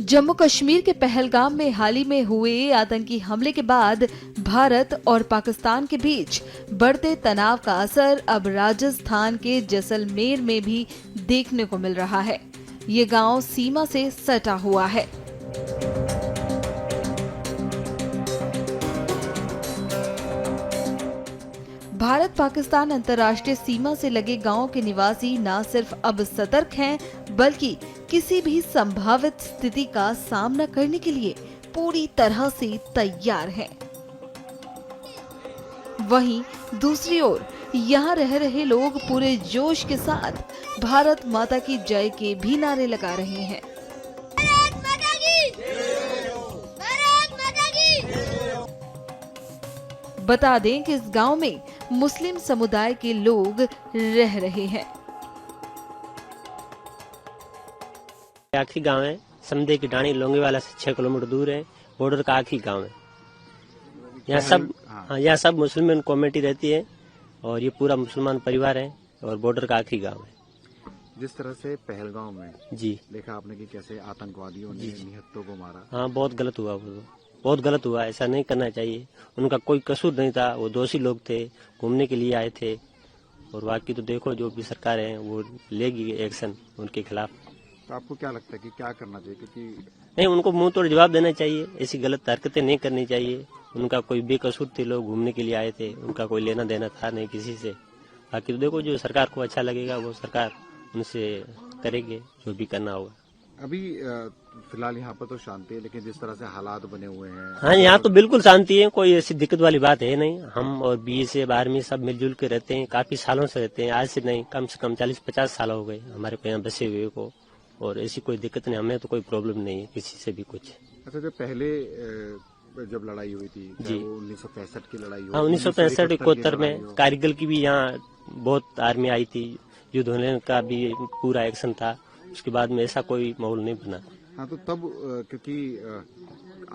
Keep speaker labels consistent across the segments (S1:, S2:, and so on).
S1: जम्मू कश्मीर के पहलगाम में हाल ही में हुए आतंकी हमले के बाद भारत और पाकिस्तान के बीच बढ़ते तनाव का असर अब राजस्थान के जैसलमेर में भी देखने को मिल रहा है। ये गांव सीमा से सटा हुआ है। भारत पाकिस्तान अंतर्राष्ट्रीय सीमा से लगे गांवों के निवासी न सिर्फ अब सतर्क हैं, बल्कि किसी भी संभावित स्थिति का सामना करने के लिए पूरी तरह से तैयार हैं। वहीं दूसरी ओर यहाँ रह रहे लोग पूरे जोश के साथ भारत माता की जय के भी नारे लगा रहे हैं। बता दें कि इस गांव में मुस्लिम समुदाय के लोग रह रहे हैं।
S2: आखिरी गांव है समदे की डाणी लोंगेवाला से 6 किलोमीटर दूर है। बॉर्डर का आखिरी गांव है। यहाँ सब मुस्लिम कम्युनिटी रहती है और ये पूरा मुसलमान परिवार है और बॉर्डर का आखिरी गांव है।
S3: जिस तरह से पहलगाम में
S2: जी
S3: देखा आपने कि कैसे आतंकवादियों ने निहत्तों को मारा।
S2: हाँ, बहुत गलत हुआ। वो बहुत गलत हुआ, ऐसा नहीं करना चाहिए। उनका कोई कसूर नहीं था, वो दोषी लोग थे, घूमने के लिए आए थे। और बाकी तो देखो जो भी सरकार है वो लेगी एक्शन उनके खिलाफ।
S3: तो आपको क्या लगता है कि क्या करना चाहिए? क्योंकि
S2: नहीं, उनको मुंह तोड़ जवाब देना चाहिए। ऐसी गलत हरकतें नहीं करनी चाहिए। उनका कोई बेकसूर थे, लोग घूमने के लिए आए थे, उनका कोई लेना देना था नहीं किसी से। बाकी तो देखो जो सरकार को अच्छा लगेगा वो सरकार उनसे करेगी जो भी करना होगा।
S3: अभी फिलहाल यहाँ पर तो शांति है, लेकिन जिस तरह से हालात बने हुए हैं।
S2: हाँ, यहाँ तो बिल्कुल शांति है, कोई ऐसी दिक्कत वाली बात है नहीं। हम और BSF आर्मी सब मिलजुल के रहते हैं, काफी सालों से रहते हैं। आज से नहीं, कम से कम 40-50 साल हो गए हमारे को यहाँ बसे हुए को। और ऐसी कोई दिक्कत नहीं, हमें तो कोई प्रॉब्लम नहीं है किसी से भी कुछ।
S3: अच्छा, जो पहले जब लड़ाई हुई थी
S2: जी,
S3: 1965 की लड़ाई हुई।
S2: हाँ, 1965-71 में कारगिल की भी यहाँ बहुत आर्मी आई थी। युद्ध होने का भी पूरा एक्शन था। उसके बाद में ऐसा कोई माहौल नहीं बना।
S3: हाँ, तो तब क्योंकि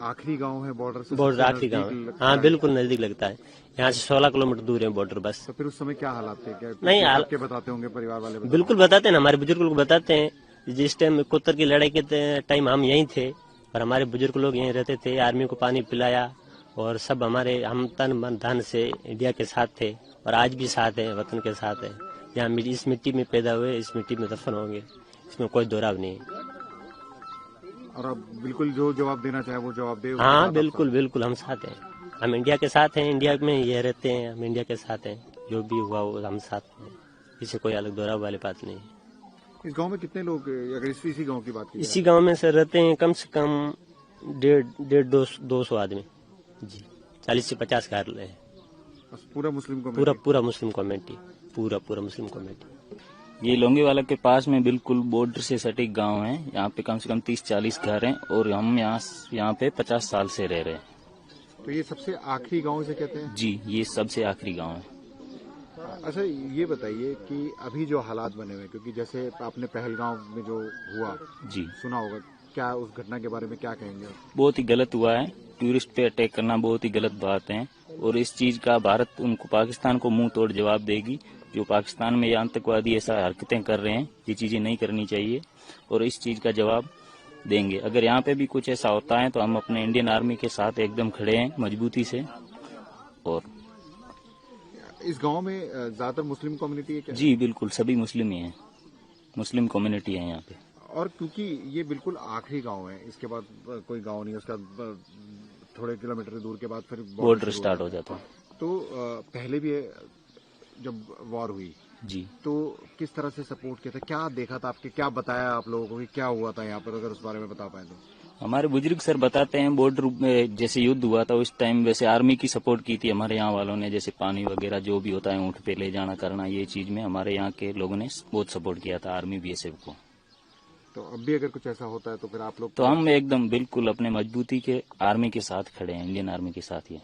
S3: आखिरी गांव है बॉर्डर से,
S2: बॉर्डर आखिरी गांव है। हाँ, बिल्कुल नजदीक लगता है। यहाँ से 16 किलोमीटर दूर है बॉर्डर बस।
S3: तो फिर उस समय क्या हालात थे? क्या
S2: नहीं,
S3: आपके बताते होंगे परिवार वाले?
S2: बिल्कुल बताते हैं, हमारे बुजुर्ग लोग बताते हैं। जिस टाइम 71 की लड़ाई के टाइम हम यहीं थे और हमारे बुजुर्ग लोग यहीं रहते थे। आर्मी को पानी पिलाया और सब हम तन मन धन से इंडिया के साथ थे और आज भी साथ हैं, वतन के साथ हैं। यहाँ इस मिट्टी में पैदा हुए, इस मिट्टी में दफन होंगे, इसमें कोई दोहराव नहीं है।
S3: और अब बिल्कुल जो जवाब देना चाहे वो जवाब दे।
S2: हाँ, बिल्कुल बिल्कुल हम साथ हैं। हम इंडिया के साथ हैं, इंडिया में ये रहते हैं, हम इंडिया के साथ हैं। जो भी हुआ वो हम साथ हैं, इसे कोई अलग दोहराव वाली बात नहीं है।
S3: इस गांव में कितने लोग, अगर इसी गांव की बात की?
S2: इसी गांव में से रहते हैं कम से कम 150-200 आदमी जी। 40 से 50 घर है।
S3: पूरा मुस्लिम कम्युनिटी?
S2: पूरा मुस्लिम कम्युनिटी, पूरा मुस्लिम कम्युनिटी।
S4: ये लोंगेवाला के पास में बिल्कुल बॉर्डर से सटीक गांव है। यहाँ पे कम से कम 30-40 घर हैं और हम यहाँ पे 50 साल से रह रहे हैं।
S3: तो ये सबसे आखिरी गांव से कहते हैं?
S4: जी, ये सबसे आखिरी गांव है।
S3: अच्छा, ये बताइए कि अभी जो हालात बने हुए, क्योंकि जैसे आपने पहलगाम में जो हुआ
S4: जी
S3: सुना होगा, क्या उस घटना के बारे में क्या कहेंगे?
S4: बहुत ही गलत हुआ है। टूरिस्ट पे अटैक करना बहुत ही गलत बात है और इस चीज का भारत उनको पाकिस्तान को मुंह तोड़ जवाब देगी। जो पाकिस्तान में ये आतंकवादी ऐसा हरकतें कर रहे हैं, ये चीजें नहीं करनी चाहिए और इस चीज का जवाब देंगे। अगर यहाँ पे भी कुछ ऐसा होता है तो हम अपने इंडियन आर्मी के साथ एकदम खड़े हैं मजबूती से। और
S3: इस गांव में ज्यादातर मुस्लिम कम्युनिटी है क्या?
S4: जी बिल्कुल, सभी मुस्लिम ही हैं, मुस्लिम कम्युनिटी है यहाँ पे।
S3: और क्योंकि ये बिल्कुल आखिरी गांव है, इसके बाद कोई गांव नहीं है, उसका थोड़े किलोमीटर दूर के बाद फिर
S4: बॉर्डर स्टार्ट हो जाता है।
S3: तो पहले भी जब वॉर हुई
S4: जी,
S3: तो किस तरह से सपोर्ट किया था? क्या देखा था आपके? क्या बताया आप लोगों को कि क्या हुआ था यहाँ पर? अगर उस बारे में बता पाए तो।
S4: हमारे बुजुर्ग सर बताते हैं बॉर्डर में जैसे युद्ध हुआ था उस टाइम वैसे आर्मी की सपोर्ट की थी हमारे यहाँ वालों ने। जैसे पानी वगैरह जो भी होता है ऊँट पे ले जाना करना, ये चीज में हमारे यहाँ के लोगों ने बहुत सपोर्ट किया था आर्मी BSF को।
S3: तो अब भी अगर कुछ ऐसा होता है तो फिर आप लोग?
S4: तो हम एकदम बिल्कुल अपने मजबूती के आर्मी के साथ खड़े हैं, इंडियन आर्मी के साथ ही।